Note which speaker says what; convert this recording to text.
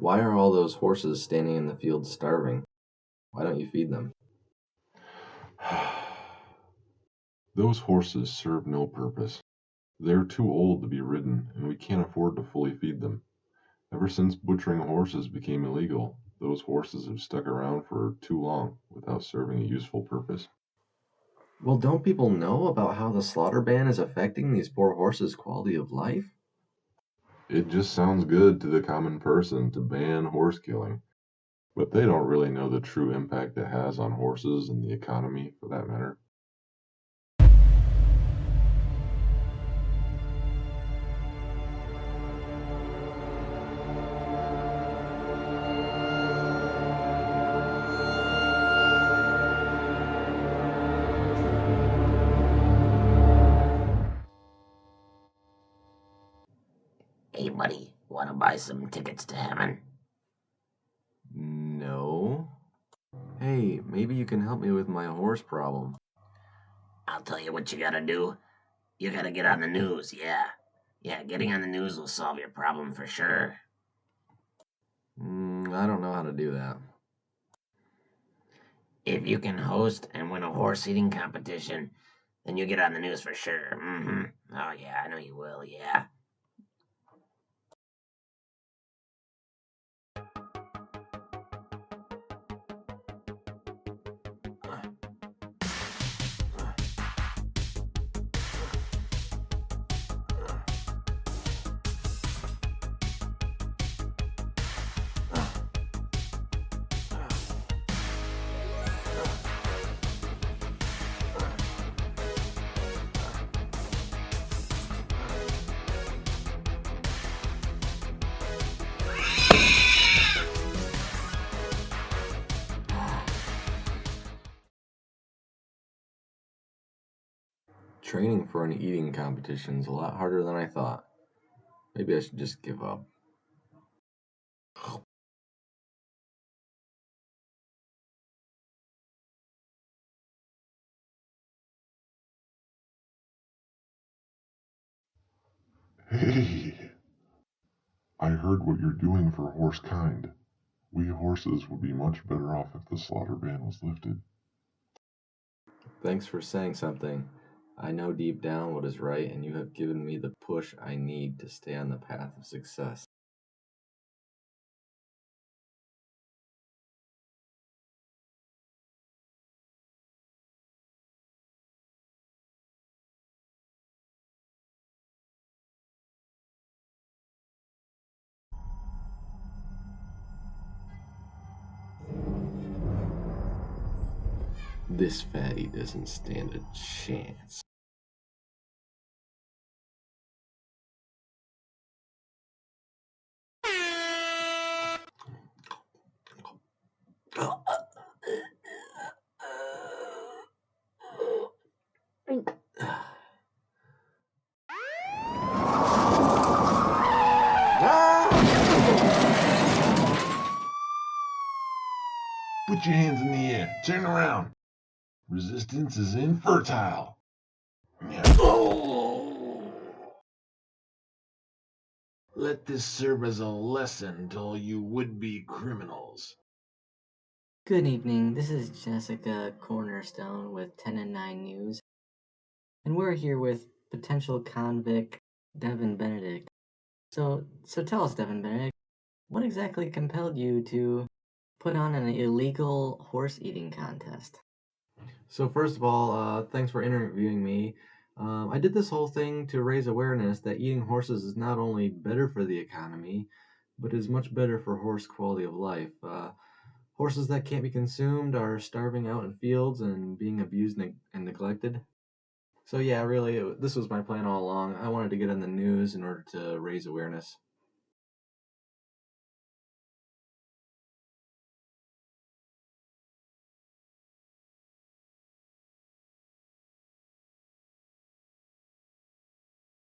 Speaker 1: Why are all those horses standing in the field starving? Why don't you feed them?
Speaker 2: Those horses serve no purpose. They're too old to be ridden, and we can't afford to fully feed them. Ever since butchering horses became illegal, those horses have stuck around for too long without serving a useful purpose.
Speaker 1: Well, don't people know about how the slaughter ban is affecting these poor horses' quality of life?
Speaker 2: It just sounds good to the common person to ban horse killing, but they don't really know the true impact it has on horses and the economy, for that matter.
Speaker 3: Hey, buddy, wanna buy some tickets to heaven?
Speaker 1: No. Hey, maybe you can help me with my horse problem.
Speaker 3: I'll tell you what you gotta do. You gotta get on the news, yeah. Yeah, getting on the news will solve your problem for sure.
Speaker 1: I don't know how to do that.
Speaker 3: If you can host and win a horse eating competition, then you get on the news for sure. Oh, yeah, I know you will, yeah.
Speaker 1: Training for an eating competition is a lot harder than I thought. Maybe I should just give up.
Speaker 2: Hey, I heard what you're doing for horse kind. We horses would be much better off if the slaughter ban was lifted.
Speaker 1: Thanks for saying something. I know deep down what is right, and you have given me the push I need to stay on the path of success. This fatty doesn't stand a chance.
Speaker 2: Put your hands in the air. Turn around. Resistance is infertile. Let this serve as a lesson to all you would-be criminals.
Speaker 4: Good evening, this is Jessica Cornerstone with 10 and 9 News, and we're here with potential convict Devin Benedict. So tell us, Devin Benedict, what exactly compelled you to put on an illegal horse eating contest?
Speaker 1: So, first of all, thanks for interviewing me. I did this whole thing to raise awareness that eating horses is not only better for the economy, but is much better for horse quality of life. Horses that can't be consumed are starving out in fields and being abused and neglected. So, yeah, really, this was my plan all along. I wanted to get on the news in order to raise awareness.